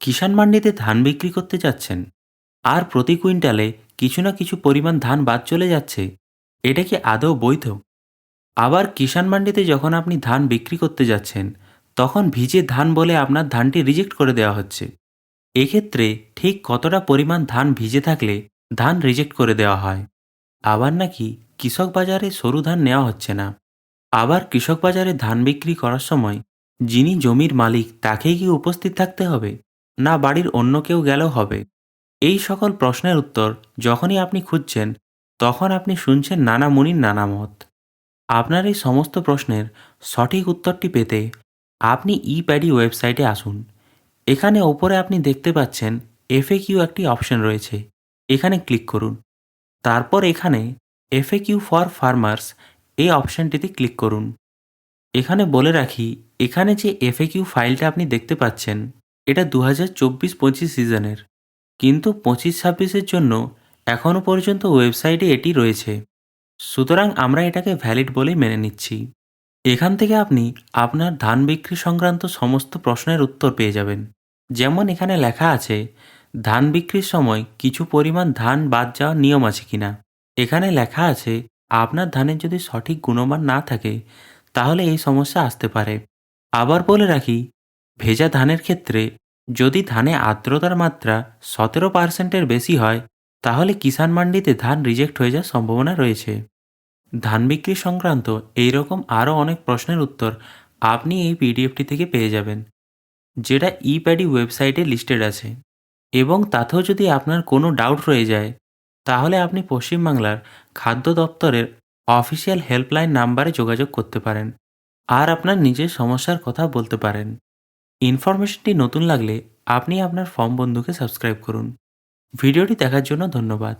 কিষাণ মান্ডিতে ধান বিক্রি করতে যাচ্ছেন আর প্রতি কুইন্টালে কিছু না কিছু পরিমাণ ধান বাদ চলে যাচ্ছে। এটা কি আদৌ বৈধ? আবার কিষাণ মান্ডিতে যখন আপনি ধান বিক্রি করতে যাচ্ছেন, তখন ভিজে ধান বলে আপনার ধানটি রিজেক্ট করে দেওয়া হচ্ছে। এক্ষেত্রে ঠিক কতটা পরিমাণ ধান ভিজে থাকলে ধান রিজেক্ট করে দেওয়া হয়? আবার নাকি কৃষক বাজারে সরু ধান নেওয়া হচ্ছে না? আবার কৃষক বাজারে ধান বিক্রি করার সময় যিনি জমির মালিক তাকেই কি উপস্থিত থাকতে হবে, না বাড়ির অন্য কেউ গেলেও হবে? এই সকল প্রশ্নের উত্তর যখনই আপনি খুঁজছেন, তখন আপনি শুনছেন নানা মুনির নানা মত। আপনার এই সমস্ত প্রশ্নের সঠিক উত্তরটি পেতে আপনি ই প্যাডি ওয়েবসাইটে আসুন। এখানে ওপরে আপনি দেখতে পাচ্ছেন এফএকিউ একটি অপশন রয়েছে। এখানে ক্লিক করুন। তারপর এখানে এফএকিউ ফর ফার্মার্স এই অপশনটিতে ক্লিক করুন। এখানে বলে রাখি, এখানে যে এফএকিউ ফাইলটা আপনি দেখতে পাচ্ছেন, এটা 2024-25 সিজনের, কিন্তু 25-26-এর জন্য এখনও পর্যন্ত ওয়েবসাইটে এটি রয়েছে। সুতরাং আমরা এটাকে ভ্যালিড বলেই মেনে নিচ্ছি। এখান থেকে আপনি আপনার ধান বিক্রি সংক্রান্ত সমস্ত প্রশ্নের উত্তর পেয়ে যাবেন। যেমন এখানে লেখা আছে, ধান বিক্রির সময় কিছু পরিমাণ ধান বাদ যাওয়ার নিয়ম আছে কিনা। এখানে লেখা আছে, আপনার ধানের যদি সঠিক গুণমান না থাকে তাহলে এই সমস্যা আসতে পারে। আবার বলে রাখি, ভেজা ধানের ক্ষেত্রে যদি ধানে আর্দ্রতার মাত্রা 17%-এর বেশি হয়, তাহলে কিষাণ মান্ডিতে ধান রিজেক্ট হয়ে যাওয়ার সম্ভাবনা রয়েছে। ধান বিক্রি সংক্রান্ত এইরকম আরও অনেক প্রশ্নের উত্তর আপনি এই পিডিএফটি থেকে পেয়ে যাবেন, যেটা ই প্যাডি ওয়েবসাইটে লিস্টেড আছে। এবং তাতেও যদি আপনার কোনো ডাউট রয়ে যায়, তাহলে আপনি পশ্চিমবাংলার খাদ্য দপ্তরের অফিসিয়াল হেল্পলাইন নাম্বারে যোগাযোগ করতে পারেন আর আপনার নিজের সমস্যার কথা বলতে পারেন। ইনফরমেশনটি নতুন লাগলে আপনি আপনার ফর্ম বন্ধুকে সাবস্ক্রাইব করুন। ভিডিওটি দেখার জন্য ধন্যবাদ।